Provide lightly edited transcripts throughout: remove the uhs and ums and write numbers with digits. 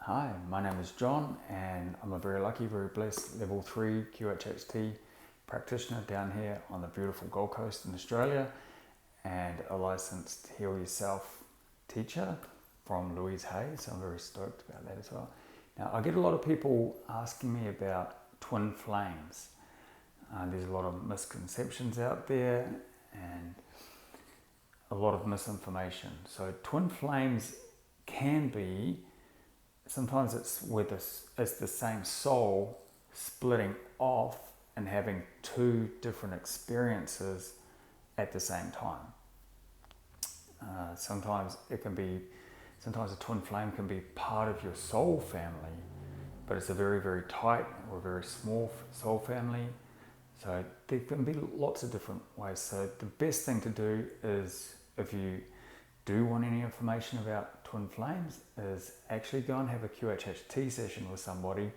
Hi, my name is John and I'm a very lucky, very blessed level 3 QHHT practitioner down here on the beautiful Gold Coast in Australia, and a licensed Heal Yourself teacher from Louise Hay, so I'm very stoked about that as well. Now, I get a lot of people asking me about twin flames. There's a lot of misconceptions out there and a lot of misinformation. So twin flames can be, sometimes it's the same soul splitting off and having two different experiences at the same time. Sometimes a twin flame can be part of your soul family, but it's a very, very tight or very small soul family. So there can be lots of different ways. So the best thing to do is, if you do want any information about twin flames, is actually go and have a QHHT session with somebody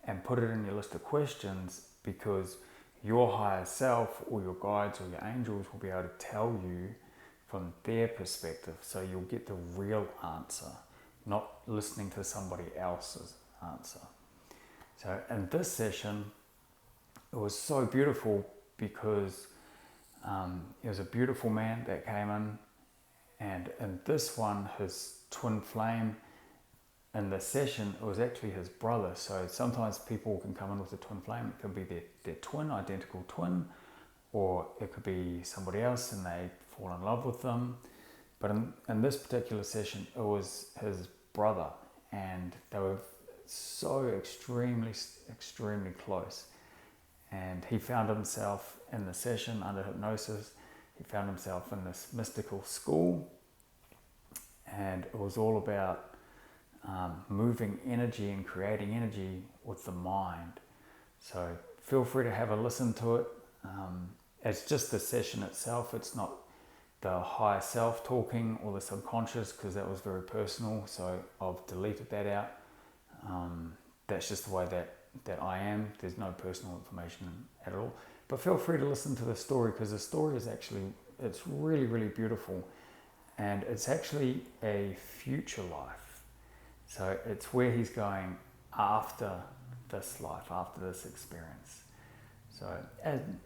and put it in your list of questions, because your higher self or your guides or your angels will be able to tell you from their perspective, so you'll get the real answer, not listening to somebody else's answer. So in this session, it was so beautiful because it was a beautiful man that came in, and in this one, his twin flame in the session, it was actually his brother. So sometimes people can come in with a twin flame. It can be their twin, identical twin, or it could be somebody else and they fall in love with them. But in this particular session, it was his brother, and they were so extremely close. And he found himself in the session under hypnosis. He found himself in this mystical school, and it was all about moving energy and creating energy with the mind. So feel free to have a listen to it. It's just the session itself. It's not the higher self talking or the subconscious, because that was very personal. So I've deleted that out. That's just the way that I am. There's no personal information at all. But feel free to listen to the story, because the story is actually, it's really, really beautiful. And it's actually a future life. So it's where he's going after this life, after this experience. So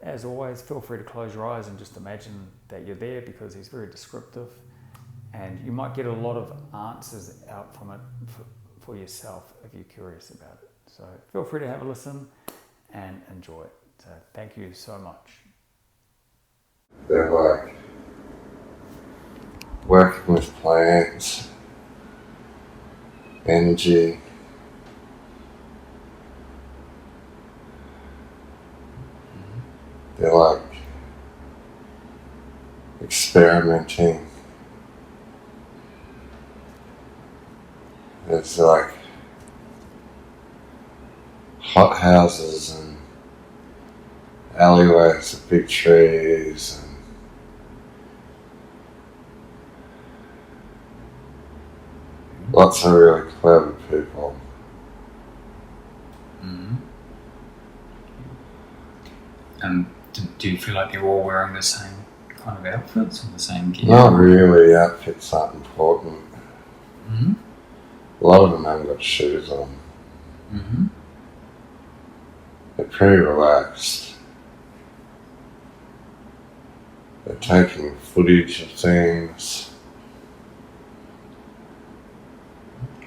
as always, feel free to close your eyes and just imagine that you're there, because he's very descriptive. And you might get a lot of answers out from it for yourself if you're curious about it. So feel free to have a listen and enjoy it. So thank you so much. They're like working with plants, energy. They're like experimenting. There's like hot houses and alleyways of big trees, and lots of really clever people. Mm-hmm. And do you feel like you're all wearing the same kind of outfits or the same gear? Not really, outfits aren't important. Mm-hmm. A lot of them haven't got shoes on. Mm-hmm. They're pretty relaxed. They're taking footage of things.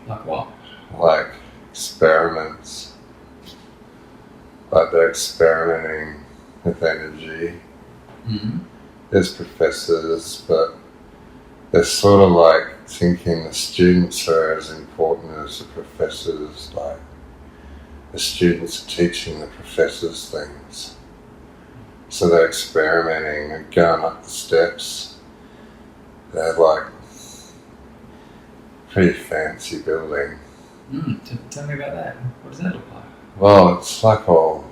Like what? Like experiments. Like they're experimenting with energy. Mm-hmm. There's professors, but they're sort of like thinking the students are as important as the professors. Like the students are teaching the professors things. So they're experimenting and going up the steps. They're like pretty fancy building. Tell me about that. What does that look like? Well, it's like all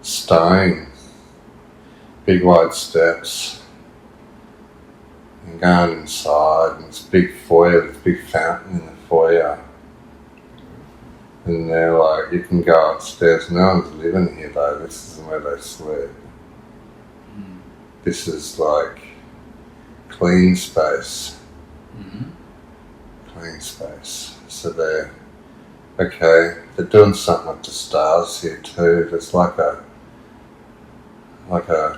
stone, big wide steps, and going inside, and it's a big foyer, there's a big fountain in the foyer. And they're like, you can go upstairs, no one's living here though, this isn't where they sleep. This is like clean space. Mm-hmm. Clean space. So they're okay, they're doing something with the stars here too. There's like a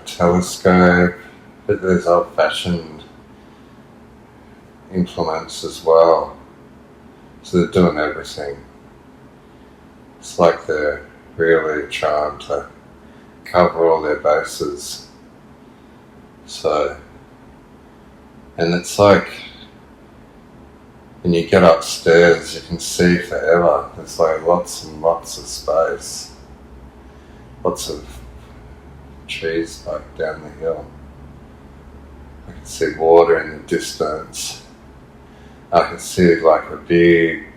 telescope, but there's old-fashioned implements as well. So they're doing everything. It's like they're really trying to cover all their bases. So, and it's like when you get upstairs, you can see forever. There's like lots and lots of space, lots of trees like down the hill. I can see water in the distance. I can see like a big,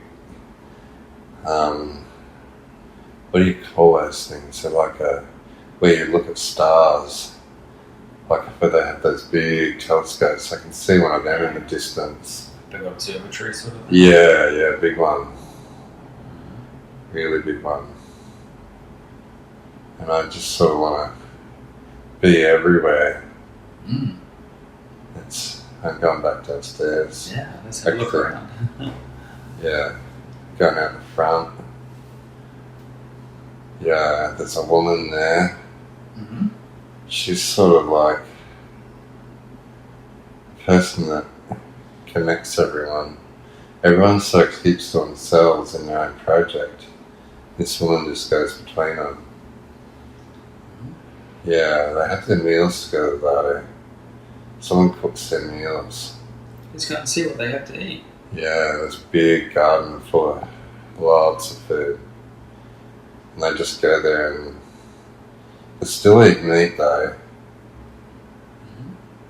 what do you call those things? They're like where you look at stars, like where they have those big telescopes. I can see one of them in the distance. Big observatory sort of thing? Yeah, big one. Really big one. And I just sort of want to be everywhere. I'm going back downstairs. Yeah, let's have a look around. Yeah, going out the front. Yeah, there's a woman there. Mm-hmm. She's sort of like a person that connects everyone. Everyone sort of keeps to themselves in their own project. This woman just goes between them. Yeah, they have their meals together though. Someone cooks their meals. Let's go and see what they have to eat. Yeah, there's a big garden full of lots of food. And they just go there and they still eat meat though.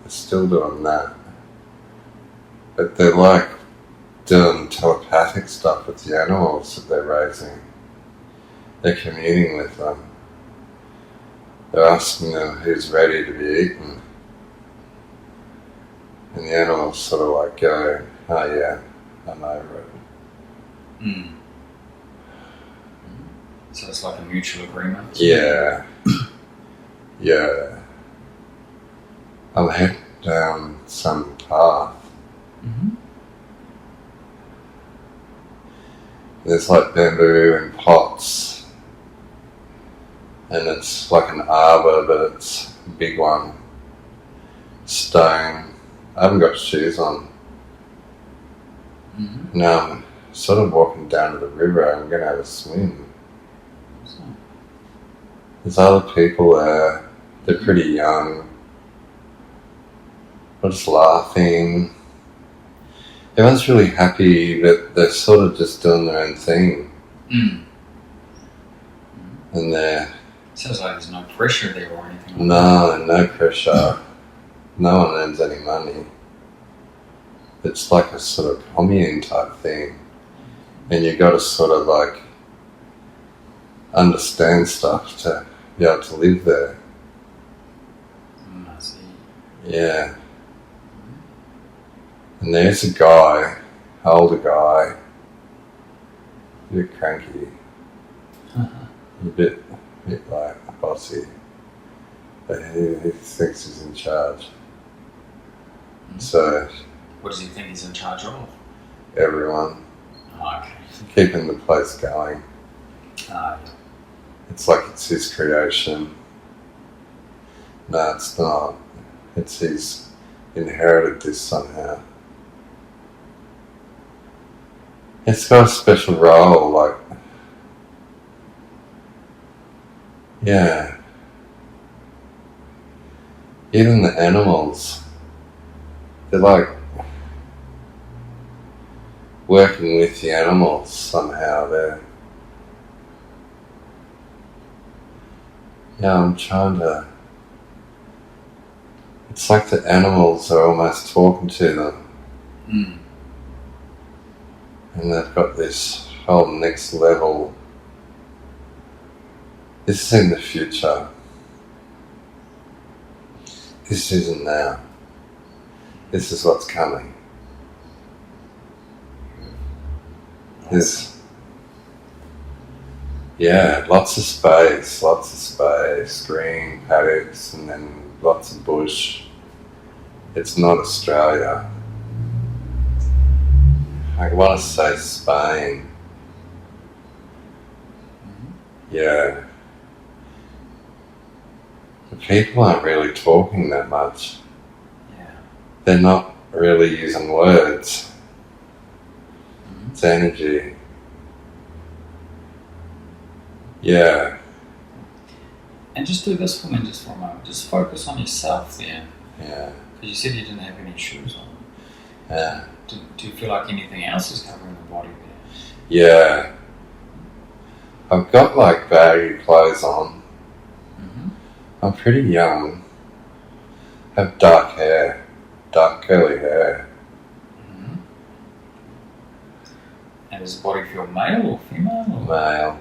They're still doing that. But they're like doing telepathic stuff with the animals that they're raising. They're communing with them. They're asking them who's ready to be eaten. And the animals sort of like go, oh yeah, I'm over it. Mm. So it's like a mutual agreement? Yeah. Yeah. I'll head down some path. Mm-hmm. There's like bamboo in pots. And it's like an arbor, but it's a big one. Stone. I haven't got shoes on. Mm-hmm. Now I'm sort of walking down to the river. I'm going to have a swim. Awesome. There's other people there. They're pretty young. They're just laughing. Everyone's really happy, but they're sort of just doing their own thing. Mm. And they're... Sounds like there's no pressure there or anything. No pressure. No one earns any money. It's like a sort of commune type thing. And you got to sort of like understand stuff to be able to live there. I see. Yeah. And there's a guy, older guy, a bit cranky, a bit like bossy, but he thinks he's in charge. So What does he think he's in charge of? everyone, Oh, okay. keeping the place going. Yeah. It's like it's his creation. No, it's not. He's inherited this somehow. It's got a special role, like, yeah. Even the animals, they're like working with the animals somehow. I'm trying to, it's like the animals are almost talking to them. Mm. And they've got this whole next level. This is in the future. This isn't now. This is what's coming. Lots of space, green paddocks, and then lots of bush. It's not Australia. I want to say Spain. Yeah. The people aren't really talking that much. Yeah. They're not really using words. Mm-hmm. It's energy. Yeah. And just do this for me just for a moment. Just focus on yourself there. Yeah. Because you said you didn't have any shoes on. Yeah. Do you feel like anything else is covering the body there? Yeah. I've got like baggy clothes on. Mm-hmm. I'm pretty young. Have dark hair. Dark curly hair. Mm-hmm. And does the body feel male or female? Or? Male.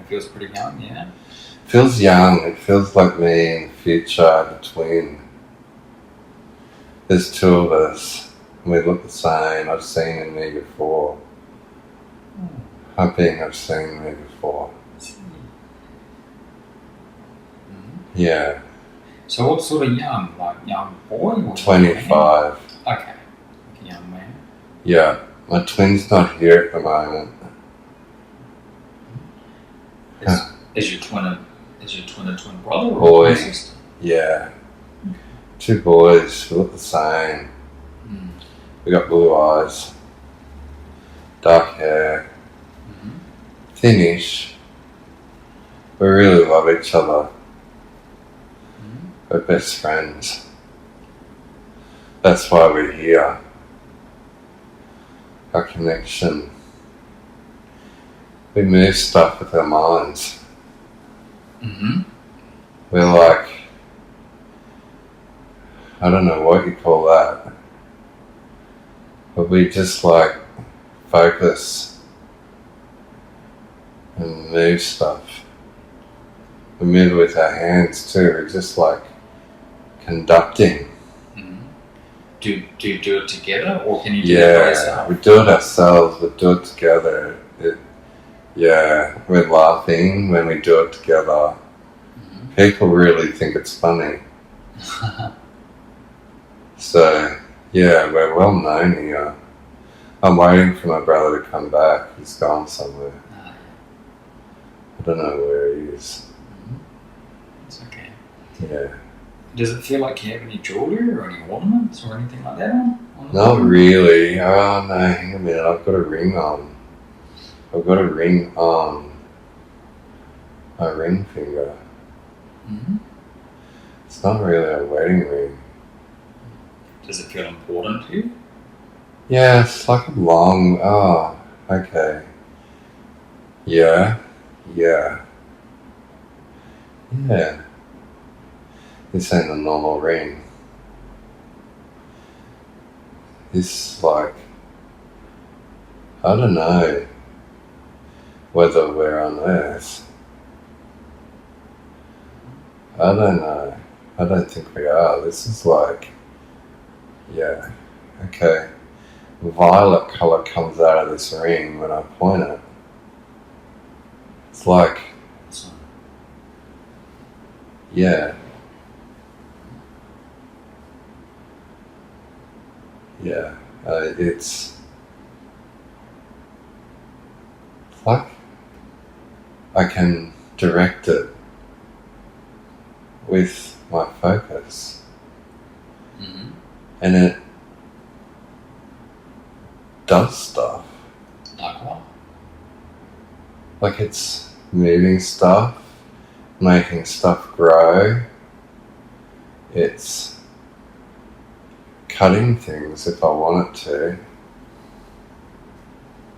It feels pretty young, yeah. Feels young. It feels like me in the future, the twin. There's two of us. And we look the same. I've seen in me before. I've seen me before. Mm-hmm. Yeah. So what sort of young? Like young boy? Or 25. Okay. Like a young man. Yeah. My twin's not here at the moment. Is your twin a twin brother or Boy. twin sister? Yeah. Two boys. We look the same. Mm. We got blue eyes. Dark hair. Mm-hmm. Thinnish. We really love each other. Mm-hmm. We're best friends. That's why we're here. Our connection. We move stuff with our minds. Mm-hmm. We're like, I don't know what you call that, but we just like focus and move stuff. We move it with our hands too. We're just like conducting. Mm-hmm. Do you do it together or can you do it by Yeah, yourself? we do it ourselves, we do it together. Yeah, we're laughing when we do it together. Mm-hmm. People really think it's funny. So, yeah, we're well known here. I'm waiting for my brother to come back. He's gone somewhere. I don't know where he is. Mm-hmm. It's okay. Yeah. Does it feel like you have any jewellery or any ornaments or anything like that on the Not body? really. Oh, no, hang a minute. I've got a ring on. I've got a ring on my ring finger. Mm-hmm. It's not really a wedding ring. Does it feel important to you? Yeah, it's like a long... Oh, okay. Yeah. Yeah. Yeah. This ain't a normal ring. This, like... I don't know whether we're on Earth. I don't know. I don't think we are. This is like... Yeah. Okay. Violet colour comes out of this ring when I point it. It's like... So, Yeah. Yeah. It's like I can direct it with my focus, mm-hmm. and it does stuff. Like what? Like it's moving stuff, making stuff grow. It's cutting things if I want it to.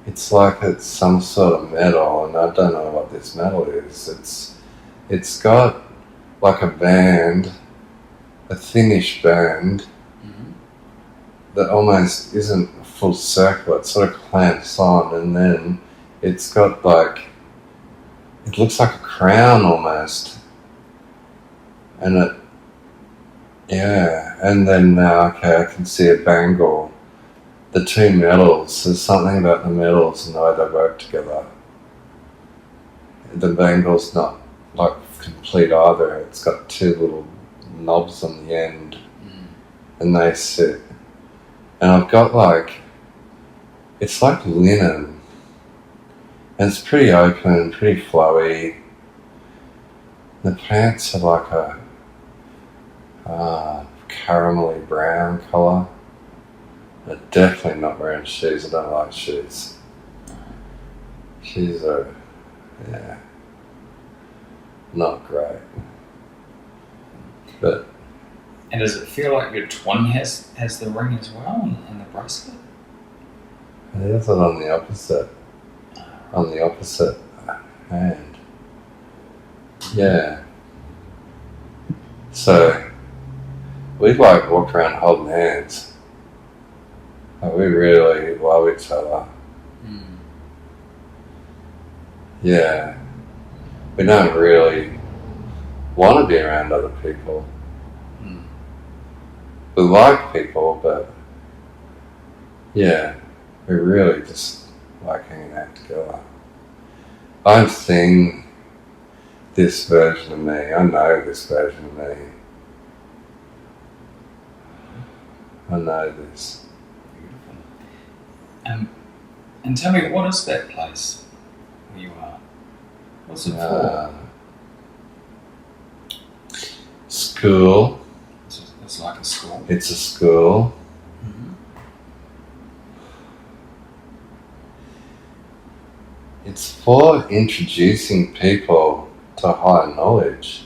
It's like it's some sort of metal, and I don't know what this metal is. It's got like a band, a thinnish band Mm-hmm. that almost isn't a full circle. It sort of clamps on, and then it's got like, it looks like a crown almost, and it, yeah, and then okay, I can see a bangle. The two metals, there's something about the metals and the way they work together. The bangle's not like complete either. It's got two little knobs on the end, and they sit. And I've got like, it's like linen. And it's pretty open, pretty flowy. The pants are like a caramelly brown colour. They're definitely not wearing shoes. I don't like shoes. Shoes are, not great. But And does it feel like your twin has the ring as well and the bracelet? it is on the opposite hand. Yeah. So we like walk around holding hands. Like, we really love each other. Yeah. We don't really want to be around other people. We like people, but yeah, we really just like hanging out together. I've seen this version of me. I know this version of me. I know this. Beautiful. And tell me, what is that place where you are? What's it for? School. It's like a school. It's a school. It's for introducing people to higher knowledge.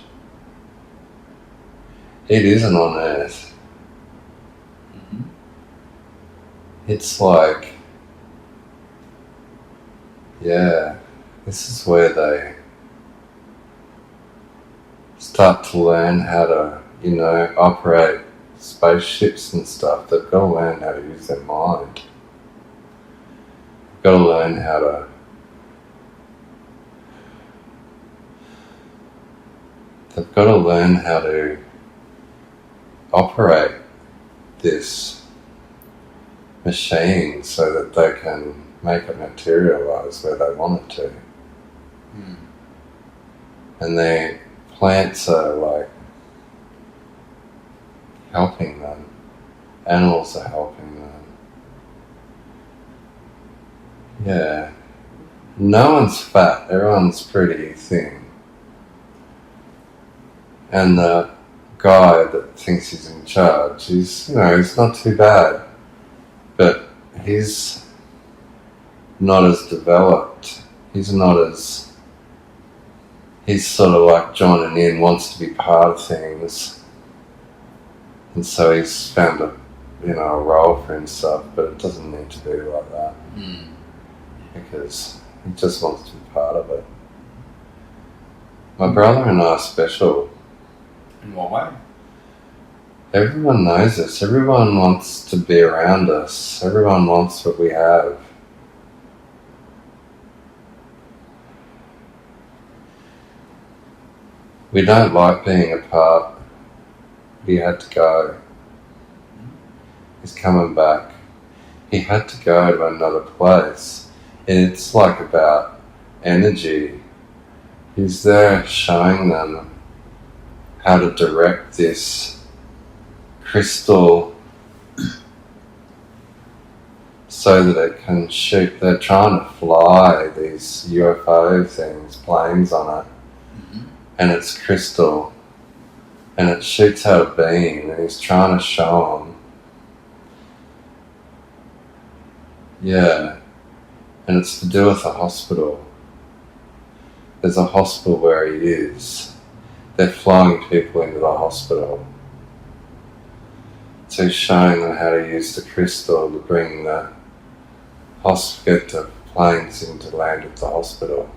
It isn't on earth. It's like, this is where they start to learn how to, operate spaceships and stuff. They've got to learn how to use their mind. They've got to learn how to operate this machine so that they can make it materialize where they want it to. And their plants are like helping them. Animals are helping them. Yeah. No one's fat. Everyone's pretty thin. And the guy that thinks he's in charge, he's not too bad. But he's not as developed. He's sort of like joining in, wants to be part of things. And so he's found a role for himself, but it doesn't need to be like that. Because he just wants to be part of it. My brother and I are special. In what way? Everyone knows us. Everyone wants to be around us. Everyone wants what we have. We don't like being apart. He had to go. He's coming back. He had to go to another place. And it's like about energy. He's there showing them how to direct this crystal so that it can shoot. They're trying to fly these UFO things, planes on it, and it's crystal, and it shoots out a beam, and he's trying to show them. Yeah, and it's to do with a hospital. There's a hospital where he is. They're flying people into the hospital. So he's showing them how to use the crystal to bring the get the planes into land at the hospital.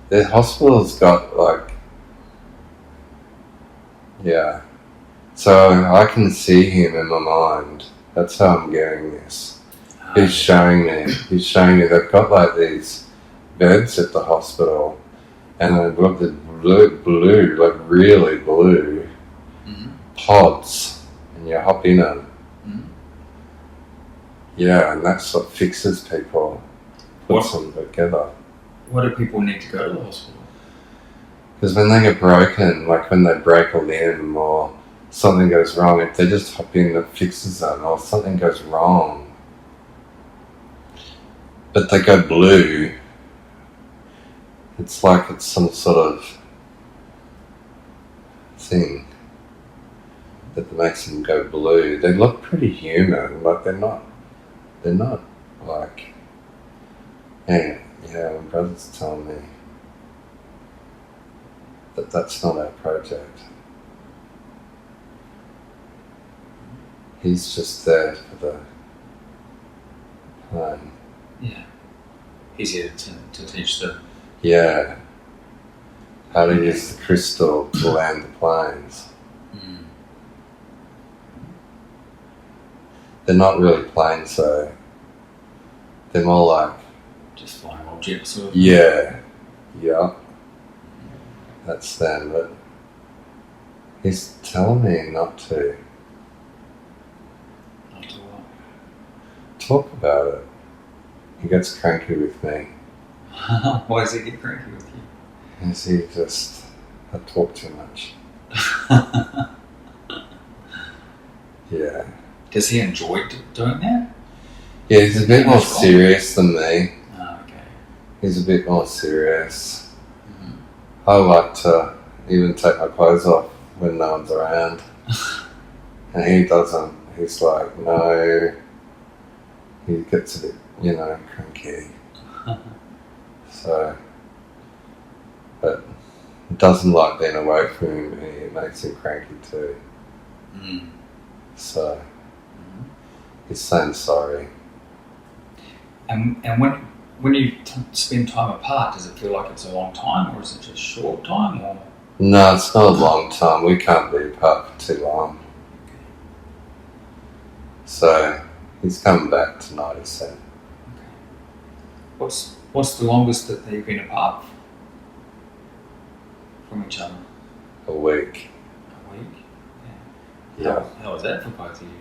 The hospital's got so I can see him in my mind. That's how I'm getting this. He's showing me they've got these beds at the hospital, and they've got the blue, like really blue pods, and you hop in them. Yeah, and that's what fixes people, puts them together. Why do people need to go to the hospital? Because when they get broken, like when they break a limb or something goes wrong, if they just hop in, it fixes them, or something goes wrong. but they go blue. It's like it's some sort of thing that makes them go blue. They look pretty human, like they're not like, yeah, my brother's telling me that that's not our project. He's just there for the plane. Yeah. He's here to teach the... Yeah. How to use the crystal to land the planes. Mm. They're not really planes though. They're more like... just flying objects or... Yeah. That's them, but he's telling me not to talk about it. He gets cranky with me. Why does he get cranky with you? Because he just... I talk too much. Yeah. Does he enjoy doing that? Yeah, he's a bit more serious than me. Oh, okay. He's a bit more serious. Mm-hmm. I like to even take my clothes off when no one's around. And he doesn't. He's like, no. He gets a bit, cranky. So, but he doesn't like being away from him. It makes him cranky too. Mm. So, he's saying sorry. And when you spend time apart, does it feel like it's a long time, or is it just short time? Or No, it's not a long time. We can't be apart for too long. So he's coming back tonight, he said. Okay. What's the longest that they've been apart from each other? A week. A week? Yeah. How was that for both of you?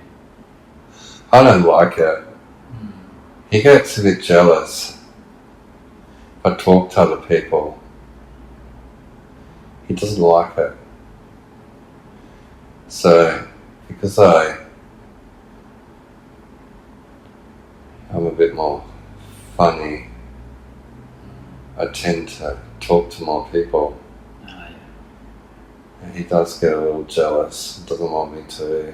I don't like it. He gets a bit jealous. If I talk to other people, he doesn't like it. So, because I'm a bit more funny, I tend to talk to more people. Oh, yeah. And he does get a little jealous, doesn't want me to.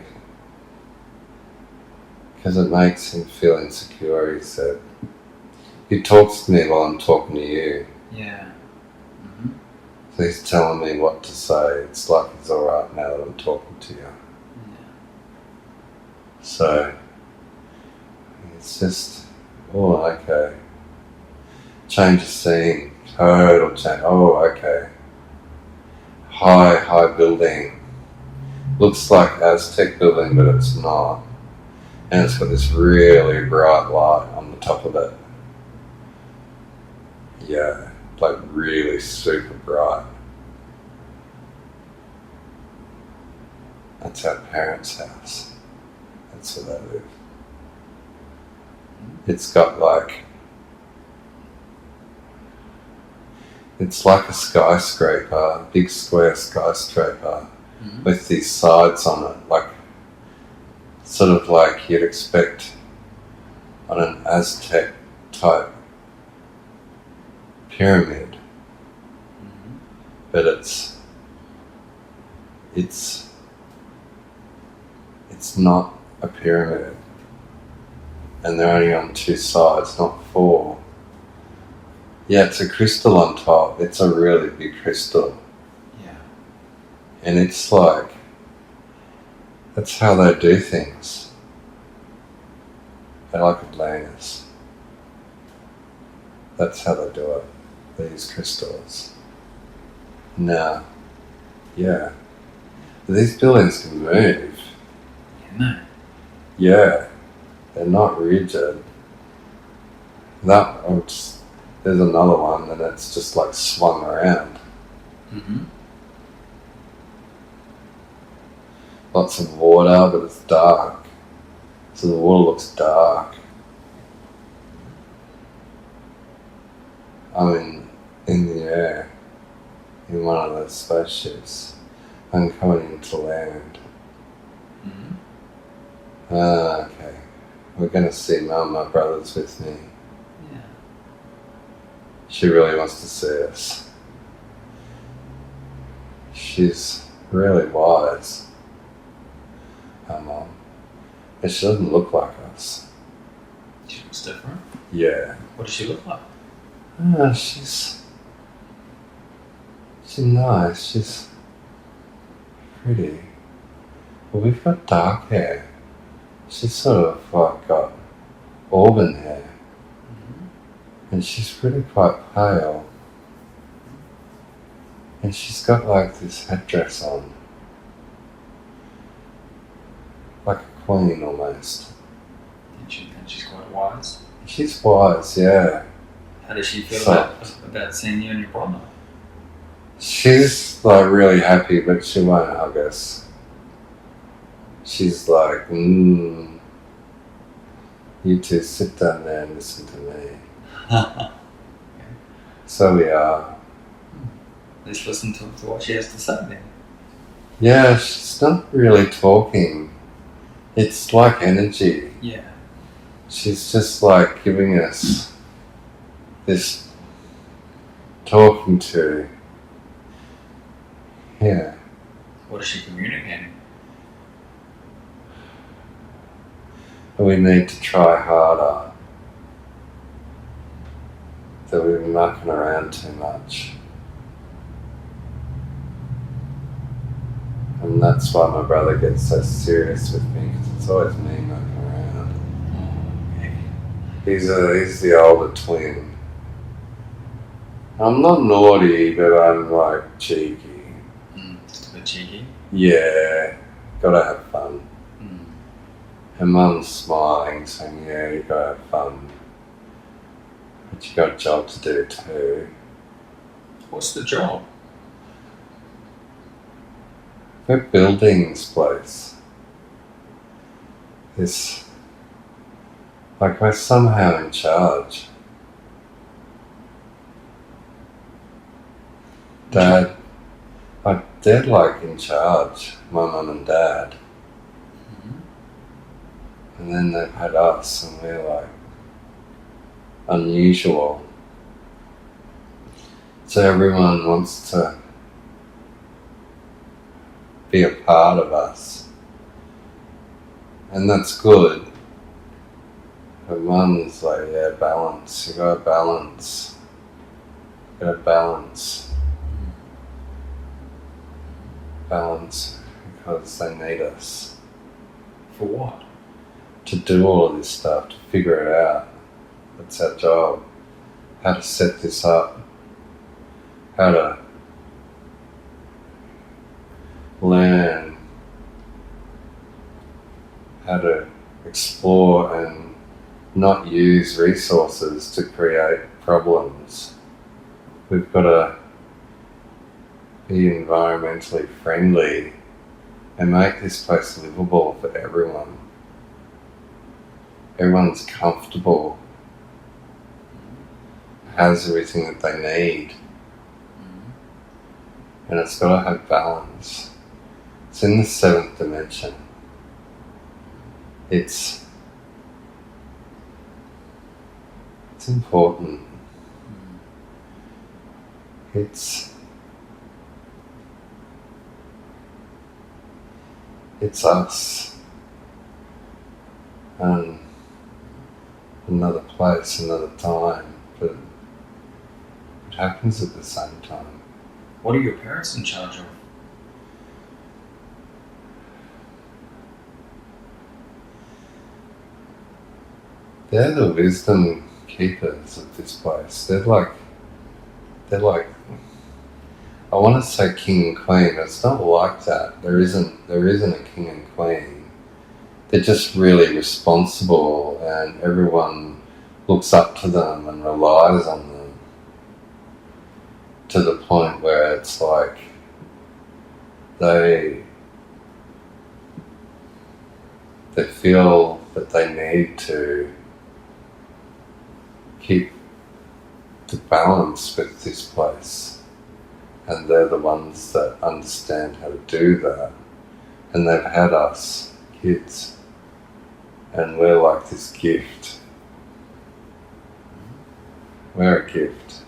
Because it makes him feel insecure, he said. He talks to me while I'm talking to you. Yeah. Mm-hmm. So he's telling me what to say. It's like he's alright now that I'm talking to you. Yeah. So, it's just, oh, okay. Change of scene. Total change. Oh, okay. High building. Looks like Aztec building, but it's not. And it's got this really bright light on the top of it. Yeah, like really super bright. That's our parents' house. That's where they live. It's got like... it's like a skyscraper, big square skyscraper, with these sides on it, like sort of like you'd expect on an Aztec type pyramid, but it's not a pyramid, and they're only on two sides, not four. Yeah, it's a crystal on top. It's a really big crystal. Yeah. And it's like, that's how they do things. They like Atlantis. That's how they do it. They use crystals. Now, yeah. These buildings can move. No. Yeah. They're not rigid. There's another one and it's just like swung around. Mm-hmm. Lots of water, but it's dark. So the water looks dark. I'm in the air in one of those spaceships. I'm coming into land. Mm-hmm. Okay. We're going to see Mum. My brother's with me. Yeah. She really wants to see us. She's really wise, our mum. And she doesn't look like us. She looks different. Yeah. What does she look like? She's nice. She's pretty. Well, we've got dark hair. She's sort of like got auburn hair. And she's really quite pale. And she's got like this headdress on. Like a queen almost. And she's quite wise. She's wise, yeah. How does she feel Soft. about seeing you and your brother? She's like really happy, but she won't hug us. She's like, you two sit down there and listen to me. So we are. Let's listen to what she has to say then. Yeah, she's not really talking. It's like energy. Yeah. She's just like giving us this talking to. Yeah. What is she communicating? We need to try harder. That we've been mucking around too much. And that's why my brother gets so serious with me, because it's always me mucking around. Okay. He's the older twin. I'm not naughty, but I'm like cheeky. Just a bit cheeky. Yeah, gotta have fun. Mm. And Mum's smiling, saying, yeah, you gotta have fun. But you got a job to do too. What's the job? We're building this place. Like we're somehow in charge. Dad, like they're like in charge, my mum and dad. And then they've had us and we're like unusual. So everyone wants to be a part of us. And that's good. But Mum's like, yeah, balance. You gotta balance. You gotta balance. Balance because they need us. For what? To do all of this stuff, to figure it out. That's our job. How to set this up. How to learn. How to explore and not use resources to create problems. We've got to be environmentally friendly and make this place livable for everyone. Everyone's comfortable, has everything that they need, and it's got to have balance. It's in the 7th dimension. It's important. It's us and another place, another time, but it happens at the same time. What are your parents in charge of? They're the wisdom keepers of this place. They're like, I want to say king and queen, but it's not like that. There isn't a king and queen. They're just really responsible and everyone looks up to them and relies on them to the point where it's like they feel that they need to keep the balance with this place, and they're the ones that understand how to do that, and they've had us kids and we're like this gift. We're a gift.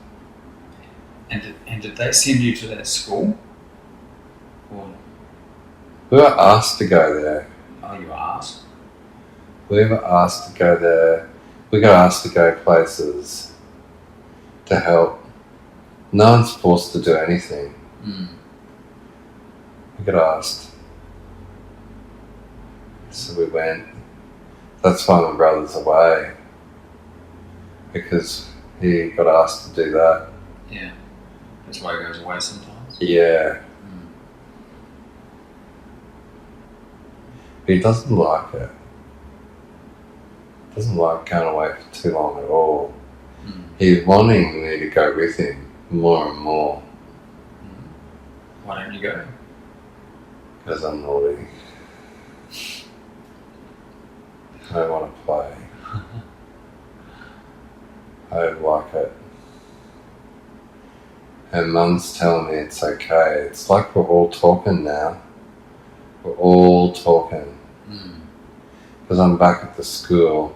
And did they send you to that school? Or, We were asked to go there. oh, you were asked? We were asked to go there. We got asked to go places to help. No one's forced to do anything. We got asked. So we went. That's why my brother's away. Because he got asked to do that. Yeah. That's why he goes away sometimes? Yeah. He doesn't like it. Doesn't like going away for too long at all. He's wanting me to go with him more and more. Why don't you go? Because I'm naughty. I don't want to play. I don't like it. And Mum's telling me it's okay. It's like we're all talking now. We're all talking. Because I'm back at the school.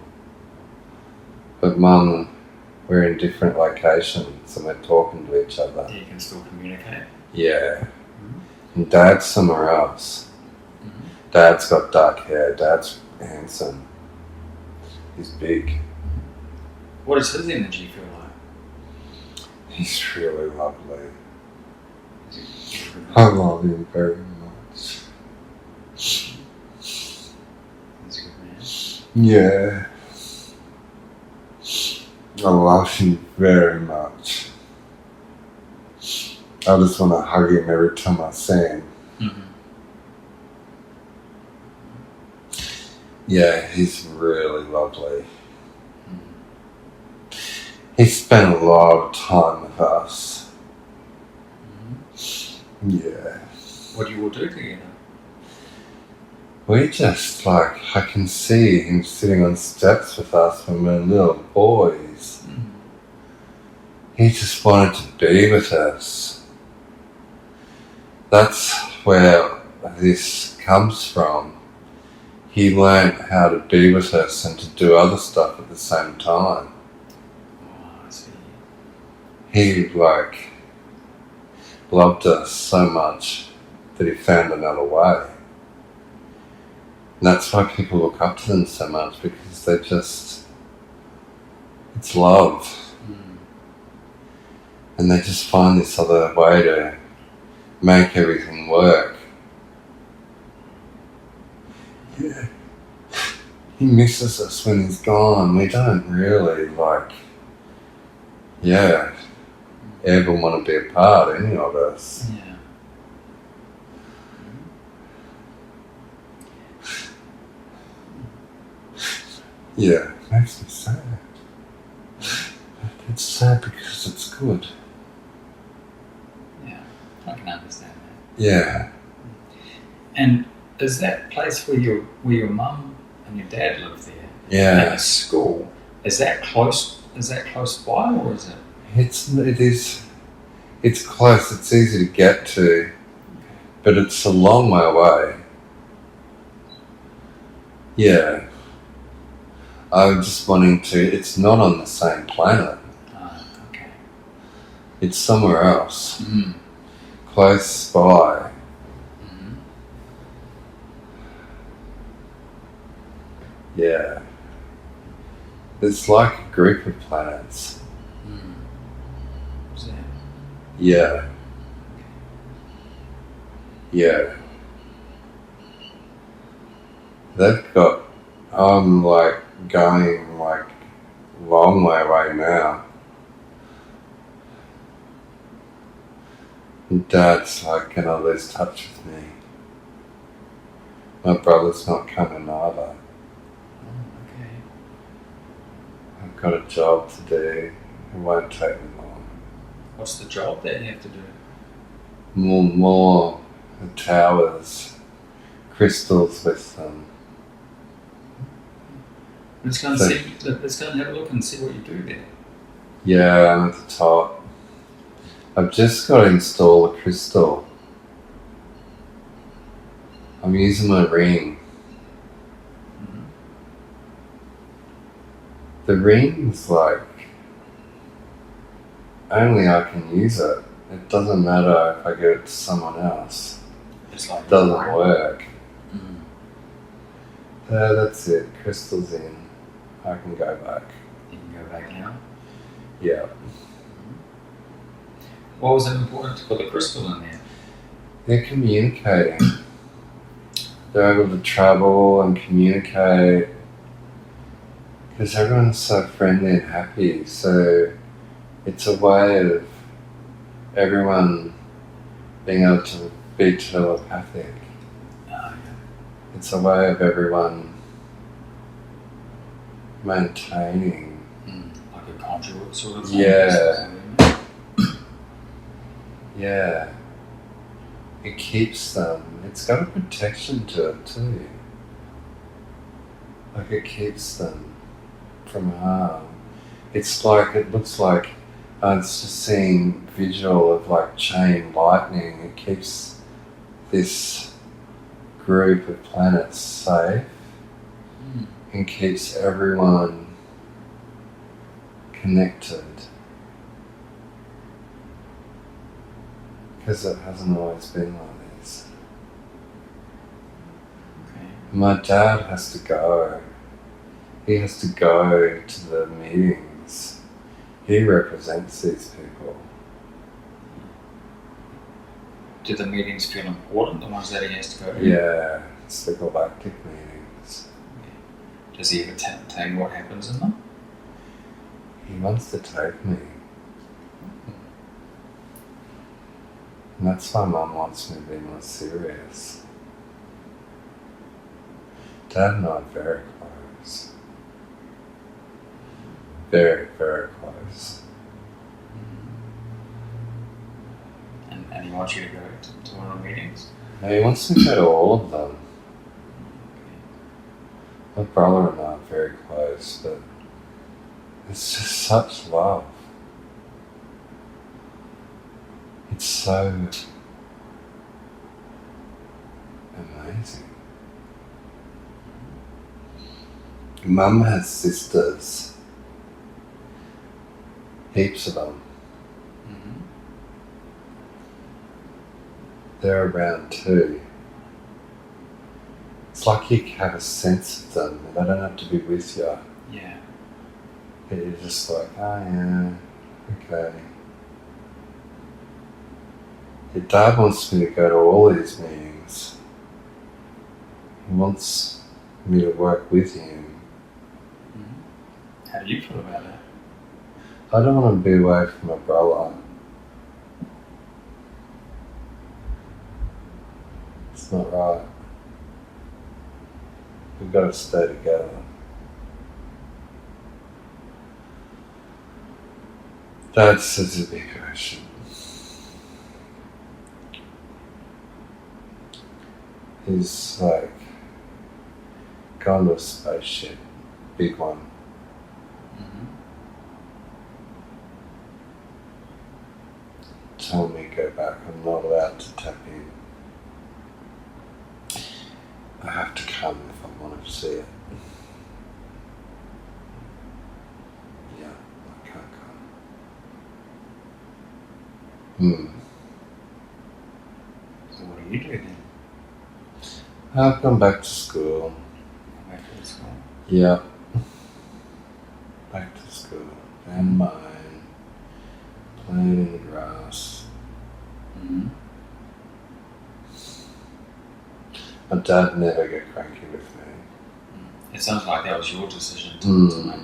But Mum, we're in different locations and we're talking to each other. You can still communicate? Yeah. And Dad's somewhere else. Dad's got dark hair. Dad's handsome. He's big. What does his energy feel like? He's really lovely. I love him very much. He's a good man. Yeah. I love him very much. I just want to hug him every time I see him. Yeah, he's really lovely. He spent a lot of time with us. Yeah. What do you all do together? We just, I can see him sitting on steps with us when we're little boys. He just wanted to be with us. That's where this comes from. He learned how to be with us and to do other stuff at the same time. Oh, I see. He, loved us so much that he found another way. And that's why people look up to them so much, because they just, it's love. And they just find this other way to make everything work. Yeah. He misses us when he's gone. We don't really, ever want to be a part, any of us. Yeah. Yeah, it makes me sad. It's sad because it's good. Yeah, I can understand that. Yeah. And is that place where your mum and your dad live there? Yeah. At the school, is that close? Is that close by, or is it? It's close. It's easy to get to, but it's a long way away. Yeah. I'm just wanting to. It's not on the same planet. Okay. It's somewhere else. Close by. Yeah. It's like a group of planets. Is that? Yeah. Yeah. They've got, I'm going long way away now. And Dad's gonna lose touch with me. My brother's not coming either. Okay. I've got a job to do. It won't take me long. What's the job that you have to do? More towers, crystals with them. Let's go and So- see. Let's go and have a look and see what you do there. Yeah, I'm at the top. I've just got to install a crystal. I'm using my ring. The ring's only I can use it. It doesn't matter if I give it to someone else. It's like It doesn't work. Mm. That's it. Crystal's in. I can go back. You can go back now. Yeah. What was it important to put the crystal in there? They're communicating. They're able to travel and communicate because everyone's so friendly and happy. So it's a way of everyone being able to be telepathic. It's a way of everyone maintaining. Like a conduit sort of thing? Yeah. Yeah. It keeps them. It's got a protection to it too. Like it keeps them from harm. It's like, it looks like, it's just seeing visual of like chain lightning. It keeps this group of planets safe and keeps everyone connected. Because it hasn't always been like this. Okay. My dad has to go. He has to go to the meetings. He represents these people. Do the meetings feel important, the ones that he has to go to? Yeah, it's the galactic meetings. Does he ever tell you what happens in them? He wants to take me. And that's why Mum wants me to be more serious. Dad and I are very close. Very, very close. And he wants you to go to one of the meetings? No, he wants me to go to all of them. My brother and I are very close, but it's just such love. It's so amazing. Mum has sisters. Heaps of them. They're around too. It's like you have a sense of them. They don't have to be with you. Yeah. But you're just like, oh yeah, okay. Your dad wants me to go to all these meetings. He wants me to work with him. How do you feel about that? I don't want to be away from my brother. It's not right. We've got to stay together. Dad says a big ocean. He's like gone to a spaceship, big one. Tell me to go back. I'm not allowed to tap in. I have to come if I want to see it. Yeah, I can't come. So what do you do then? I've gone back to school. Back to school? Yeah. Back to school. And mine. Playing in the grass. My dad never got cranky with me. It sounds like that was your decision to make.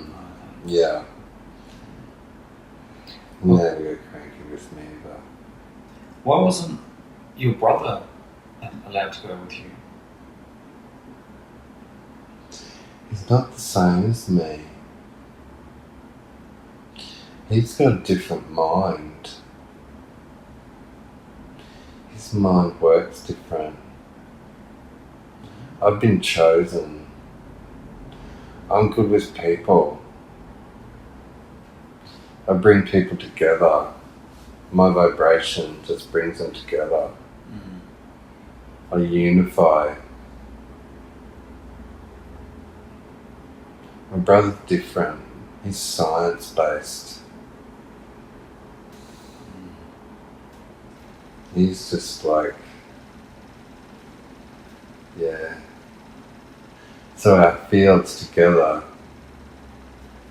Yeah. Never got cranky with me, but... Why wasn't your brother allowed to go with you? He's not the same as me. He's got a different mind. His mind works different. I've been chosen. I'm good with people. I bring people together. My vibration just brings them together. I unify. My brother's different. He's science-based. he's just like, yeah. So our fields together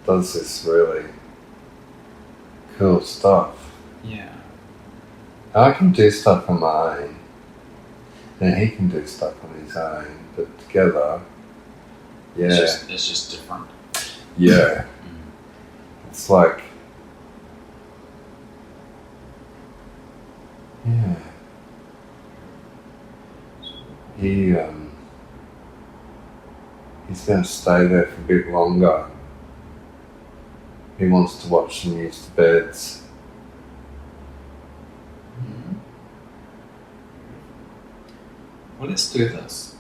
does this really cool stuff. Yeah. I can do stuff on my own, and he can do stuff on his own, but together, yeah. It's just different. Yeah. It's like, yeah. He's going to stay there for a bit longer. He wants to watch them use the beds. Well, let's do this.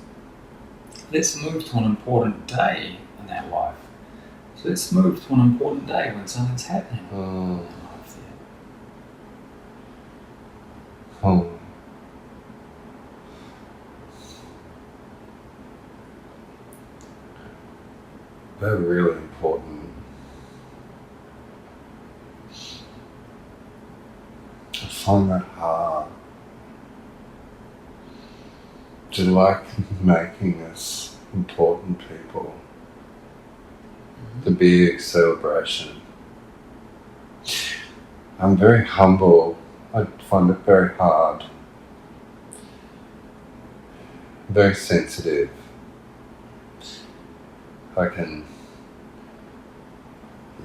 Let's move to an important day in our life. So let's move to an important day when something's happening in our life there. Oh. They're really important. I find that hard. To like making us important people. The big celebration. I'm very humble. I find it very hard. Very sensitive. I can,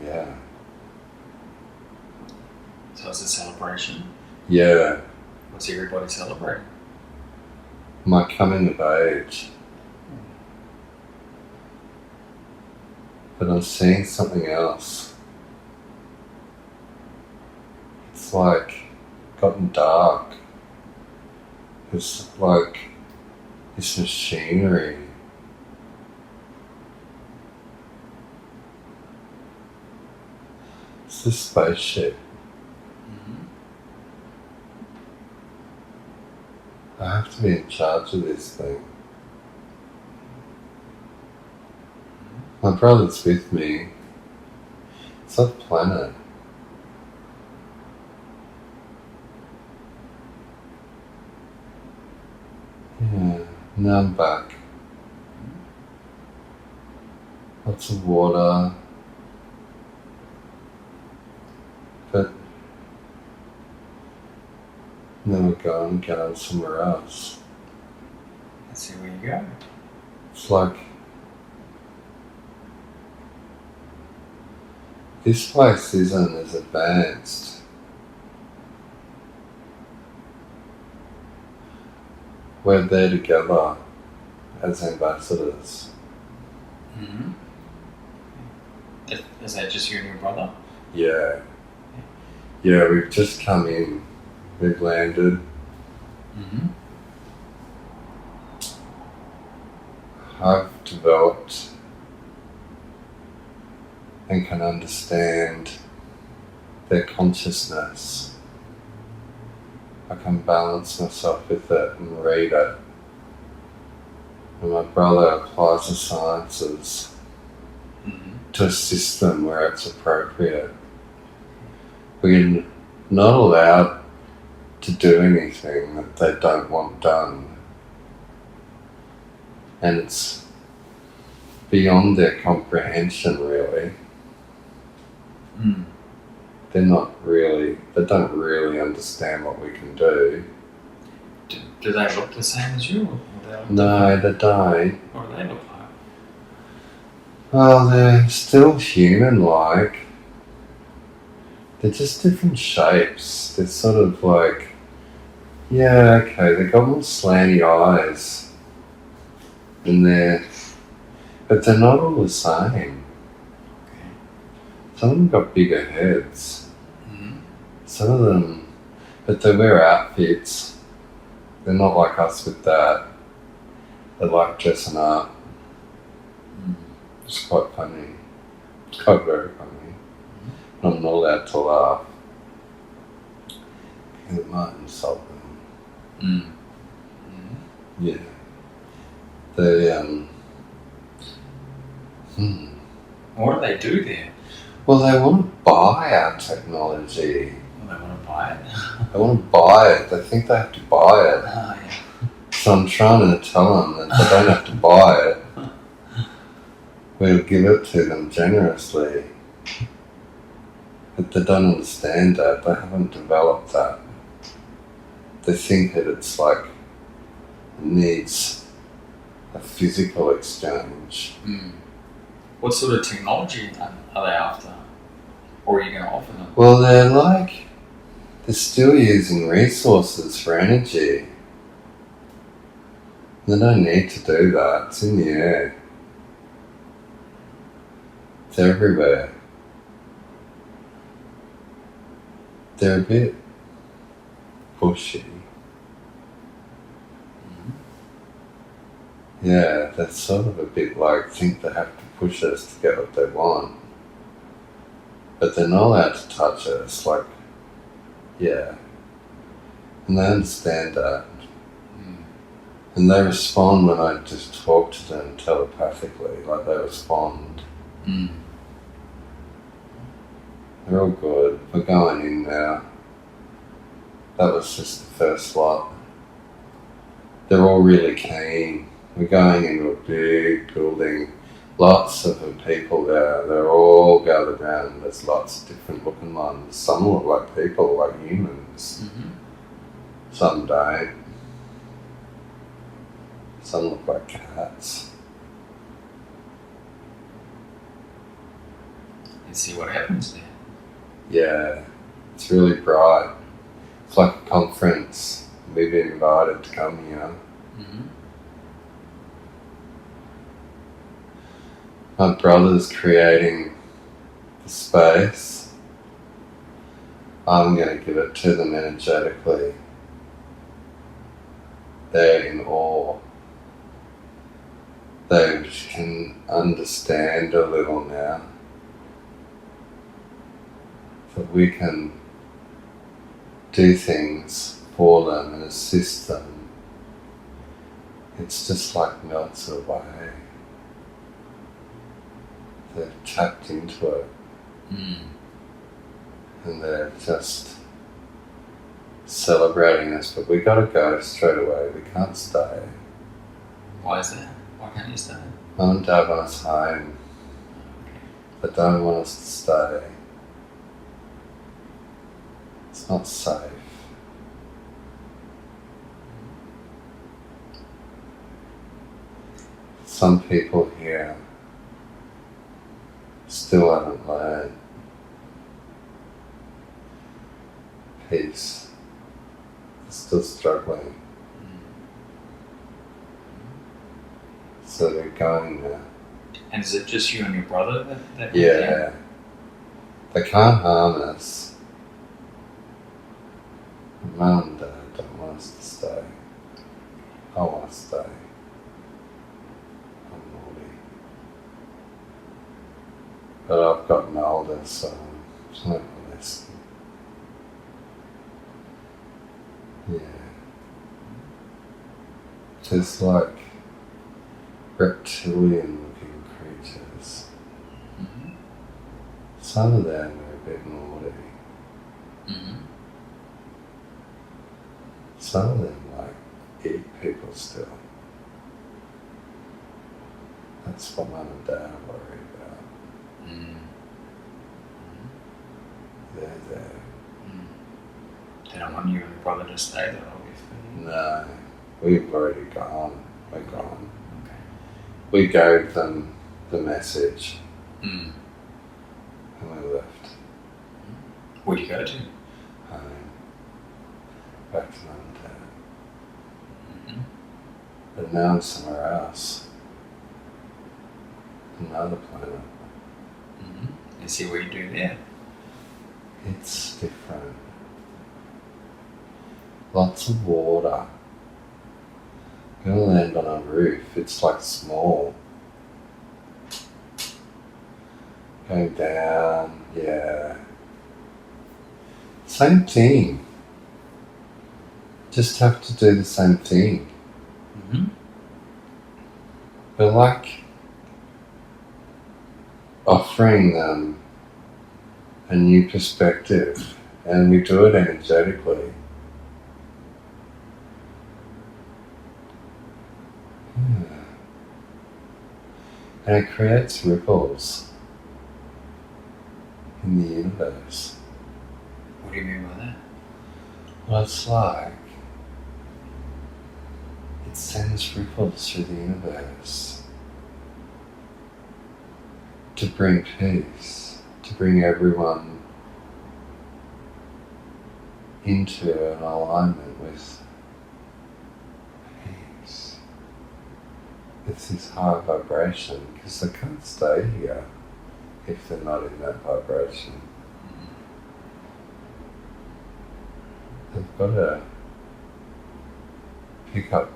yeah. So it's a celebration. Yeah. What's everybody celebrating? My coming of age. But I'm seeing something else. It's like gotten dark. It's like this machinery. It's a spaceship. I have to be in charge of this thing. My brother's with me. It's off planet. Yeah, now I'm back. Lots of water. But then we'll go and get on somewhere else. Let's see where you go. It's like this place isn't as advanced. We're there together as ambassadors. Is that just you and your brother? Yeah. Yeah, we've just come in. We've landed. I've developed and can understand their consciousness. I can balance myself with it and read it. And my brother applies the sciences to assist them where it's appropriate. We're not allowed to do anything that they don't want done. And it's beyond their comprehension, really. They don't really understand what we can do. Do they look the same as you? Or No, they don't. What do they look like? Well, they're still human-like. They're just different shapes. They're sort of like, yeah, okay, they've got more slanty eyes. But they're not all the same. Some of them got bigger heads. Some of them, but they wear outfits. They're not like us with that. They like dressing up. It's quite funny. It's quite very funny. I'm not allowed to laugh. It might insult them. Yeah. They, What do they do there? Well, they want to buy our technology. Well, they want to buy it. They want to buy it. They think they have to buy it. Oh, yeah. So I'm trying to tell them that they don't have to buy it. We'll give it to them generously. But they don't understand that. They haven't developed that. They think that it's like it needs a physical exchange. Mm. What sort of technology are they after? Or are you going to offer them? Well, they're still using resources for energy. They don't need to do that. It's in the air. It's everywhere. They're a bit pushy. Mm-hmm. Yeah, they're sort of a bit like think they have to push us to get what they want. But they're not allowed to touch us, like, yeah. And they understand that. Mm. And they respond when I just talk to them telepathically, like they respond. Mm. They're all good. We're going in now. That was just the first lot. They're all really keen. We're going into a big building. Lots of the people there. They're all gathered around. There's lots of different looking ones. Some look like people, like humans. Mm-hmm. Some don't. Some look like cats. And see what happens there. Yeah, it's really bright. It's like a conference. We've been invited to come here. Mm-hmm. My brother's creating the space. I'm going to give it to them energetically. They're in awe. They can understand a little now. That we can do things for them and assist them. It's just like melts away. They've tapped into it. Mm. And they're just celebrating us, but we gotta go straight away. We can't stay. Why is that? Why can't you stay? Mum and Dad want us home. They don't want us to stay. It's not safe. Some people here still haven't learned peace. They're still struggling. So they're going now. And is it just you and your brother that Yeah. They can't harm us. Mum and Dad don't want us to stay. I want to stay. I'm naughty. But I've gotten older, so it's not a lesson. Yeah. Just like reptilian looking creatures. Mm-hmm. Some of them are a bit naughty. Mm-hmm. Some of them like eat people still. That's what Mum and Dad are worried about. Mm. They're there. Mm. They don't want you and your brother to stay there, obviously. No, we've already gone. We're gone. Okay. We gave them the message Mm. and we left Where'd you go to? home. Back to Mum and Dad. Mm-hmm. But now I'm somewhere else. Another planet. Mm-hmm. And see what you do there. It's different. Lots of water. You're gonna land on a roof. It's like small. Going down, yeah. Same thing. Just have to do the same thing. Mm-hmm. We're like offering them a new perspective And we do it energetically. And it creates ripples in the universe. What do you mean by that? Well, it's like it sends ripples through the universe to bring peace, to bring everyone into an alignment with peace. It's this high vibration, because they can't stay here if they're not in that vibration. They've got to pick up,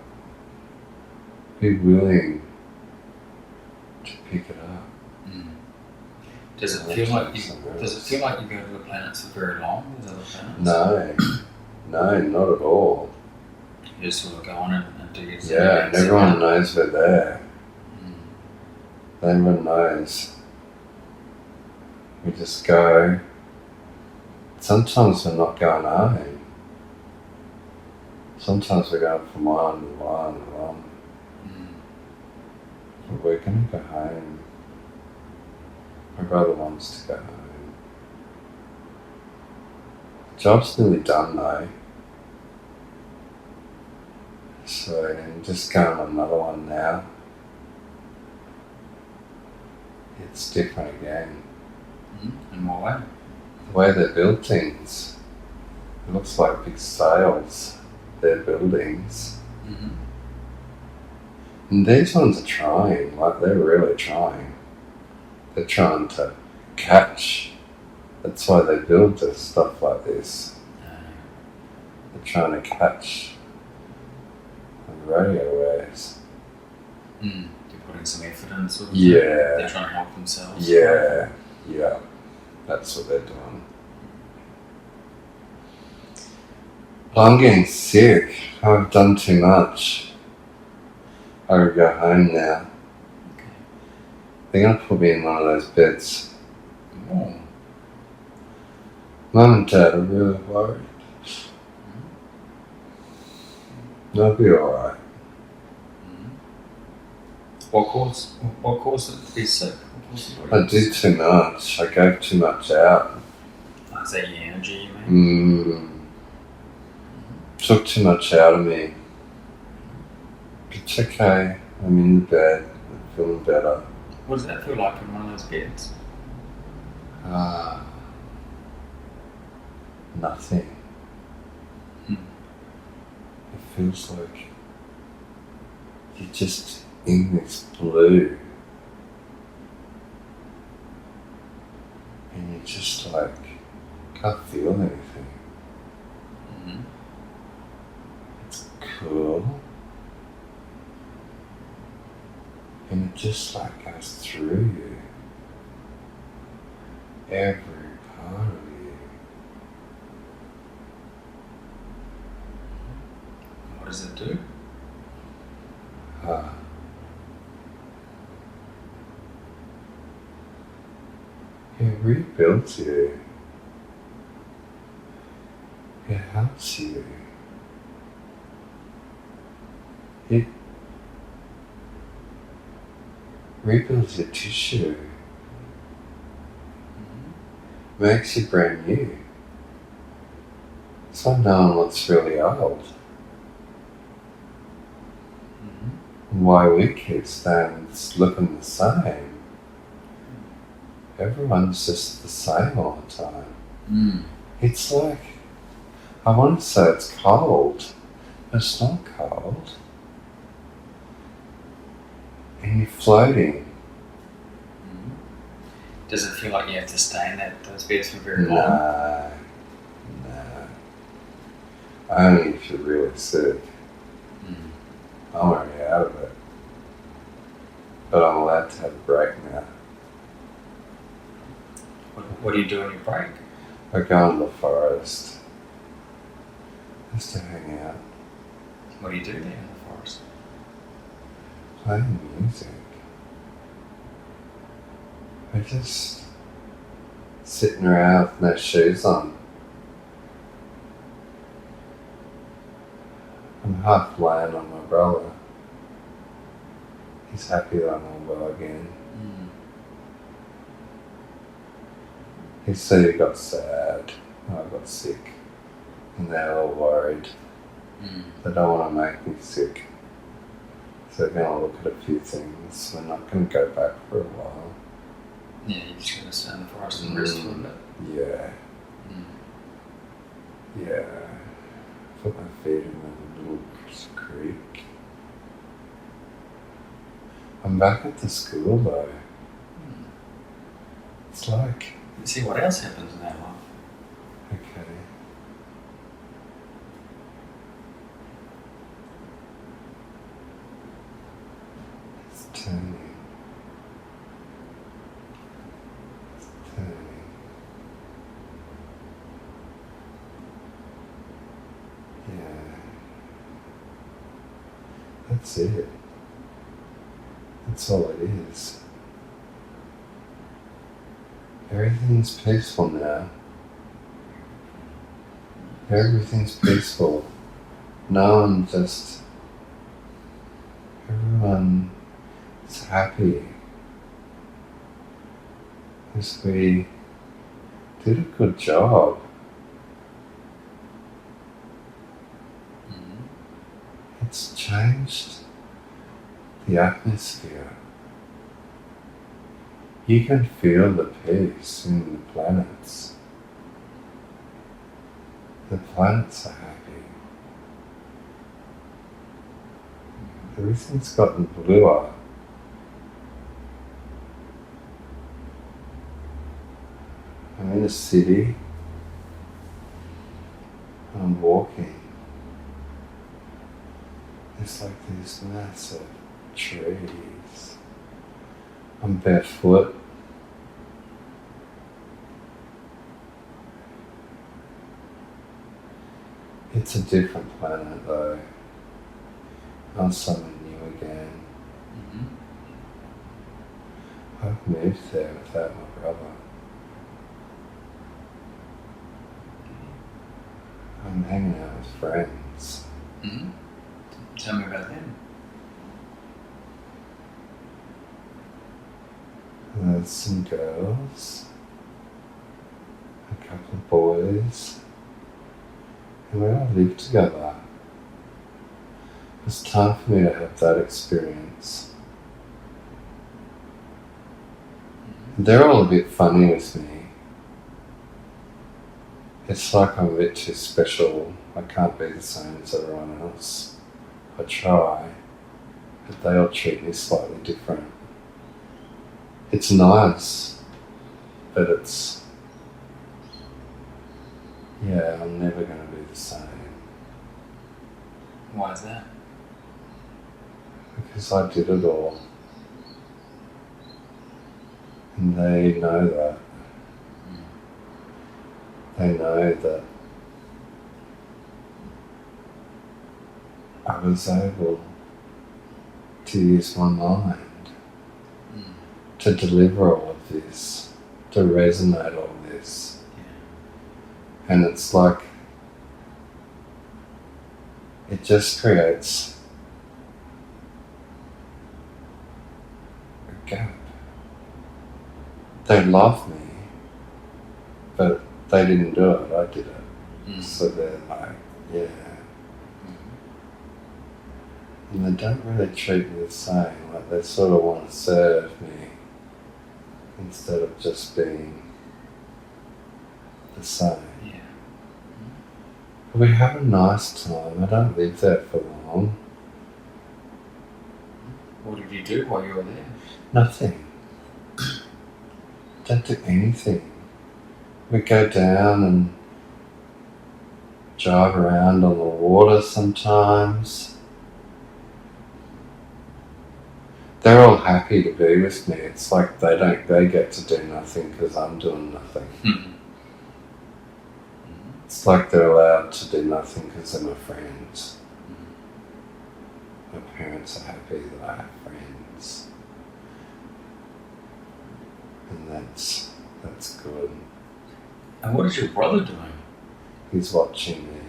be willing to pick it up. Does it feel like you go to the planets for very long? These other planets? No, not at all. You just sort of go on and do your thing. Yeah, and everyone knows we're there. Everyone knows. We just go. Sometimes we're not going home. Sometimes we're going from one to one to one. But we're going to go home. My brother wants to go home. Job's nearly done though. So I'm just going on another one now. It's different again. In what way? The way they build things. It looks like big sails. They're buildings. And these ones are trying, like they're really trying. They're trying to catch. That's why they build this stuff like this. They're trying to catch the radio waves. They're putting some effort in, sort of. Yeah. They're trying to help themselves. Yeah. That's what they're doing. Well, I'm getting sick. I've done too much. I gotta go home now. Okay. They're gonna put me in one of those beds. Oh. Mum and Dad are really worried. They'll be alright. What caused it to be sick? I did too much. I gave too much out. Is that your energy, you mean? Took too much out of me. It's okay. I'm in the bed. I'm feeling better. What does that feel like in one of those beds? Nothing. It feels like you're just in this blue. And you just like can't feel anything. It's cool. And it just like goes through you. Every part of you. What does it do? It rebuilds you. It helps you. It rebuilds your tissue. Makes you brand new. It's like knowing what's really old. Why we keep staying looking the same. Everyone's just the same all the time. It's like, I want to say it's cold, but it's not cold. And you're floating. Does it feel like you have to stay in those beds for very long? No. Only if you're really sick. I'm already out of it. But I'm allowed to have a break now. What do you do on your break? I go in the forest. Just to hang out. What do you do there in the forest? Playing music. I just sitting around with no shoes on. I'm half laying on my brother. He's happy that I'm all well again. He said he got sad, I got sick, and they're all worried. They don't want to make me sick. So they're going to look at a few things. We're not going to go back for a while. Yeah, you're just going to stay in the forest and rest for a bit. Yeah. Yeah. Put my feet in a little creek. I'm back at the school though. It's like... See what else happens in that life. Okay. It's turning. It's turning. Yeah. That's it. That's all it is. Everything's peaceful now. Everything's peaceful. Everyone is happy. Because we did a good job. It's changed the atmosphere. You can feel the peace in the planets. The planets are happy. Everything's gotten bluer. I'm in a city. I'm walking. It's like these massive trees. I'm barefoot. It's a different planet though. I'm somewhere new again. I've moved there without my brother. I'm hanging out with friends. Tell me about them. There's some girls, a couple of boys, and we all live together. It's time for me to have that experience. They're all a bit funny with me. It's like I'm a bit too special. I can't be the same as everyone else. I try, but they all treat me slightly different. It's nice, but it's... yeah, I'm never going to be the same. Why is that? Because I did it all. And they know that. They know that I was able to use my mind to deliver all of this, to resonate all this. And it's like, it just creates a gap. They love me, but they didn't do it, I did it. So they're like, yeah. And they don't really treat me the same, like they sort of want to serve me instead of just being the same. Yeah. But we have a nice time. I don't live there for long. What did you do while you were there? Nothing. Don't do anything. We go down and drive around on the water sometimes. They're all happy to be with me. It's like they get to do nothing because I'm doing nothing. It's like they're allowed to do nothing because they're my friends. My parents are happy that I have friends. And that's good. And what is your brother doing? He's watching me.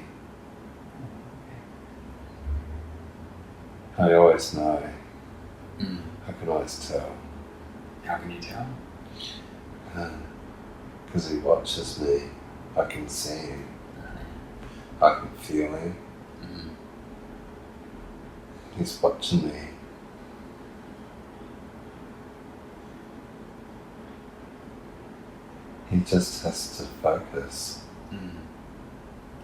I always know. Mm. I can always tell. How can you tell? Because he watches me. I can see him. I can feel him. Mm. He's watching me. He just has to focus. Mm.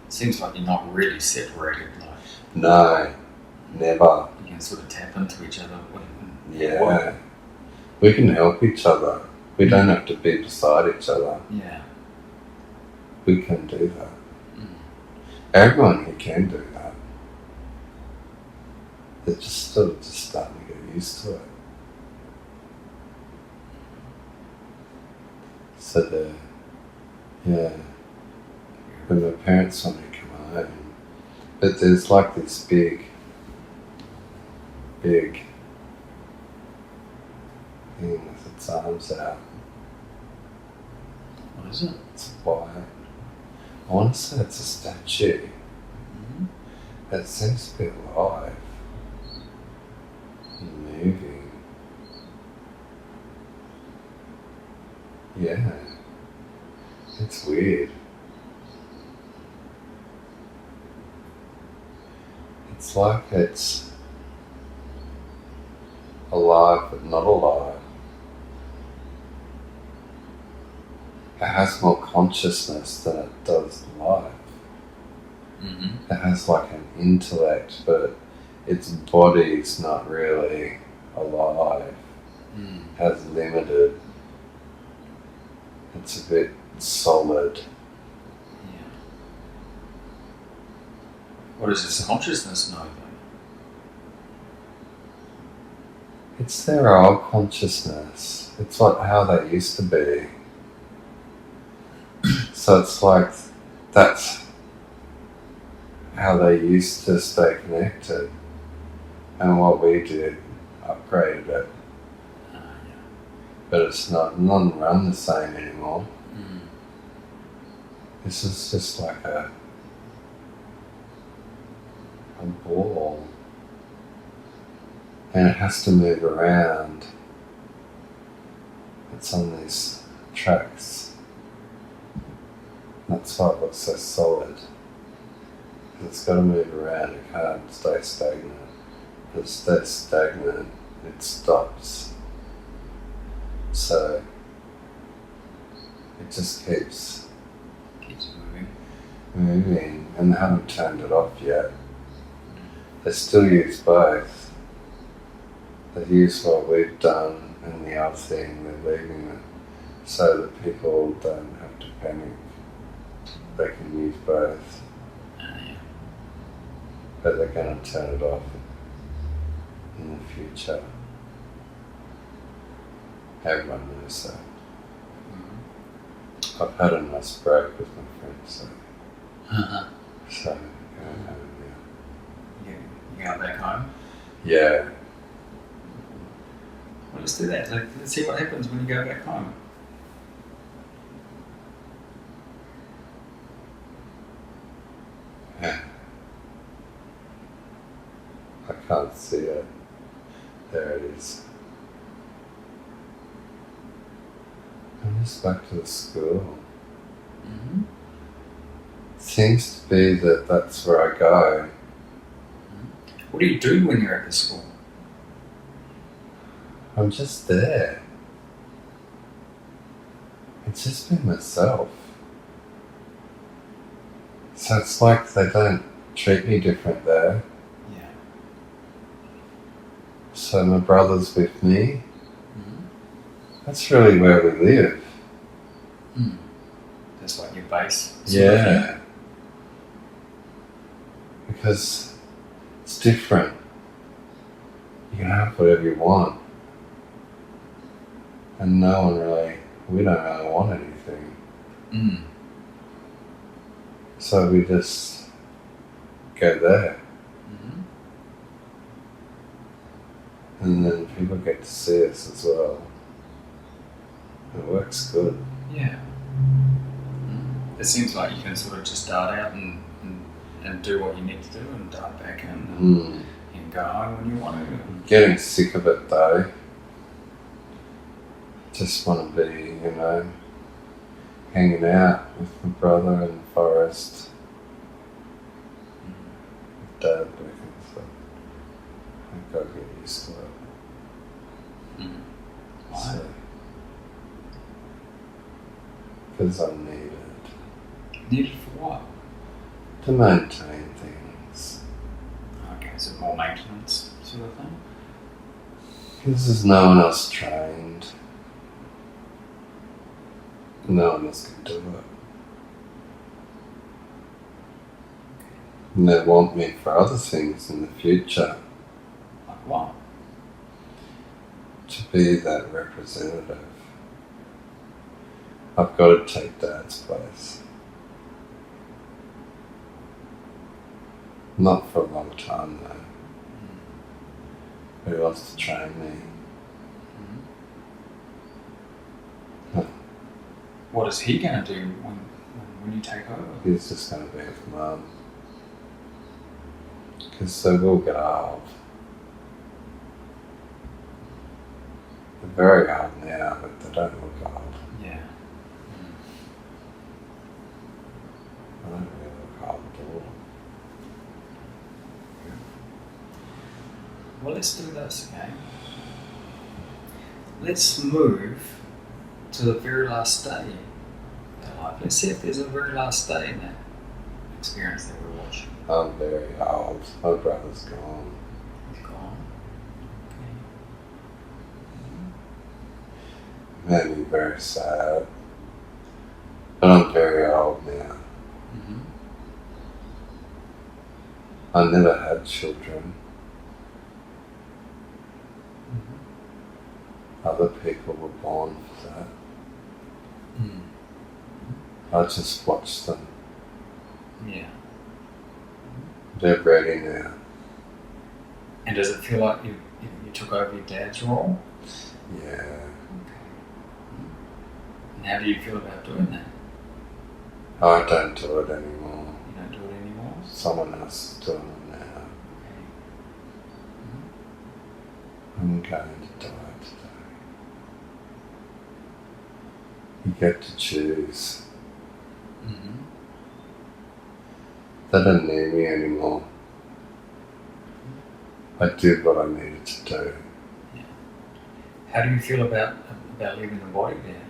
Seems like you're not really separated. Like No, never. you can sort of tap into each other. Yeah. We can help each other. We don't have to be beside each other. Yeah. We can do that. Mm. Everyone here can do that. They're just sort of just starting to get used to it. So when my parents want me to come home, but there's like this big thing with its arms out. What is it? It's white. I want to say it's a statue. Mm-hmm. It seems to be alive and moving. Yeah. It's weird. It's like it's alive but not alive. It has more consciousness than it does life. Mm-hmm. It has like an intellect, but its body's not really alive. Mm. It has limited. It's a bit solid. Yeah. What does this consciousness know, though? It's their old consciousness. It's like how they used to be. So it's like that's how they used to stay connected. And what we did, upgraded it. Yeah. But it's not none run the same anymore. Mm. This is just like a ball. And it has to move around. It's on these tracks. That's why it looks so solid. 'Cause it's got to move around, it can't stay stagnant. If it stays stagnant, it stops. So it just keeps moving, and they haven't turned it off yet. They still use both. They use what we've done and the other thing, they're leaving it so that people don't have to panic. They can use both. Yeah. But they're going to turn it off in the future. Everyone knows that. Mm-hmm. I've had a nice break with my friends, so going home now. You going back home? Yeah. Well, let's do that. Let's see what happens when you go back home. I can't see it. There it is. I'm just back to the school. Mm-hmm. Seems to be that that's where I go. What do you do when you're at the school? I'm just there. It's just been myself. So it's like they don't treat me different there. Yeah. So my brother's with me. Mm-hmm. That's really where we live. Mm. That's like your base. Yeah. Because it's different. You can have whatever you want. And we don't really want anything. Mm. So we just go there. Mm-hmm. And then people get to see us as well. It works good. Yeah. It seems like you can sort of just dart out and do what you need to do and dart back in. And, can go home when you want to. Getting sick of it though. Just want to be, hanging out with my brother in the forest. With Dad working, so I've got to get used to it. Why? So, because I need it. Needed for what? To maintain things. Okay, so more maintenance sort of thing? Because there's no one else trained. No one else can do it. And they want me for other things in the future. Like what? To be that representative. I've got to take Dad's place. Not for a long time though. But he wants to train me. What is he going to do when you take over? He's just going to be with Mum. Because they will get old. They're very old now, but they don't look old. Yeah. I don't really look old at all. Well, let's do this, okay? Let's move to the very last day of their life. Let's see if there's a very last day in that experience that we're watching. I'm very old. My brother's gone. He's gone. Made me very sad. But I'm very old now. I never had children. Other people were born for that. I just watched them. Yeah. They're ready now. And does it feel like you took over your dad's role? Yeah. Okay. And how do you feel about doing that? I don't do it anymore. You don't do it anymore? Someone else is doing it now. Okay. I'm going to do it today. You get to choose. They don't need me anymore. I did what I needed to do. Yeah. How do you feel about leaving the body there?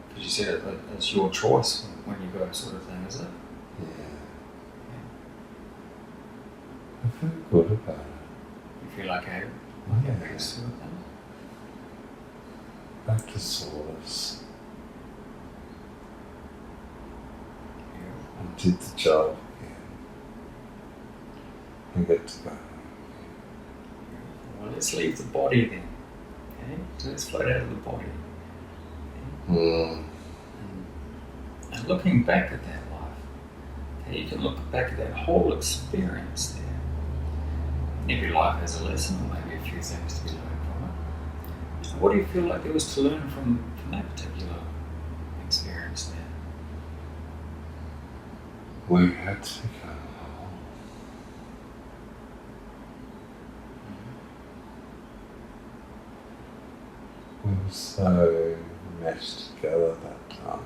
Because you said it's your choice when you go, sort of thing, is it? Yeah. I feel good about it. You feel like a Yeah. sort of thing? Back to solace. I did the job again. I get to go. Well, let's leave the body then. Okay? So let's float out of the body. And looking back at that life, okay, you can look back at that whole experience there. Every life has a lesson, or maybe a few things to be learned from it. What do you feel like there was to learn from that particular experience there? We had to go home. We were so meshed together that time.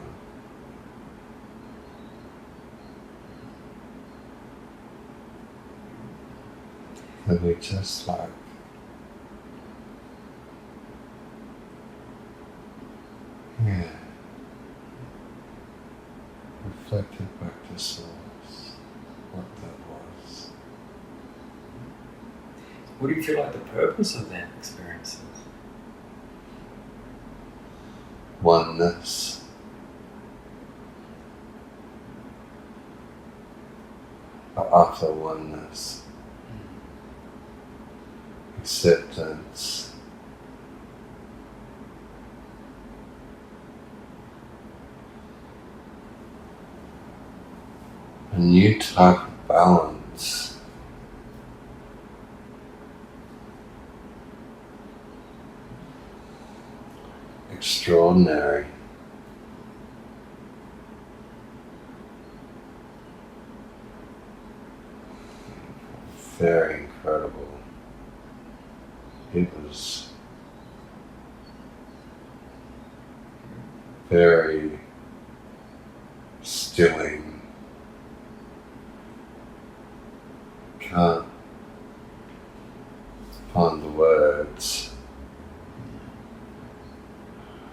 And we just reflected back to source, what that was. What do you feel like the purpose of that experience is? Oneness. Utter oneness. Acceptance. A new type of balance. Extraordinary. very incredible. It was very stilling. Can't find the words.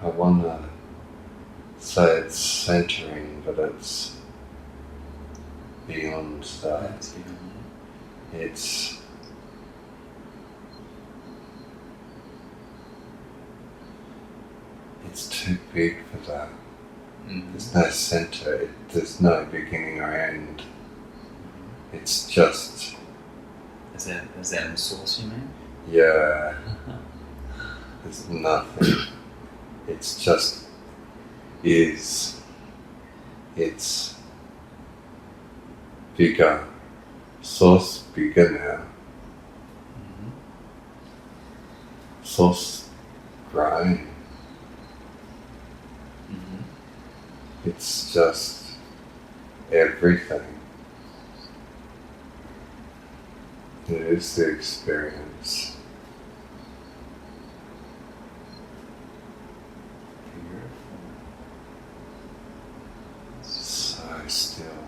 I want to say it's centering, but it's beyond that. That's beyond It's too big for that. that. There's no center, there's no beginning or end. It's just, Is that in source, you mean? yeah, there's nothing. It's just is. It's bigger. Source bigger now. Source growing. It's just everything. It is the experience. So still.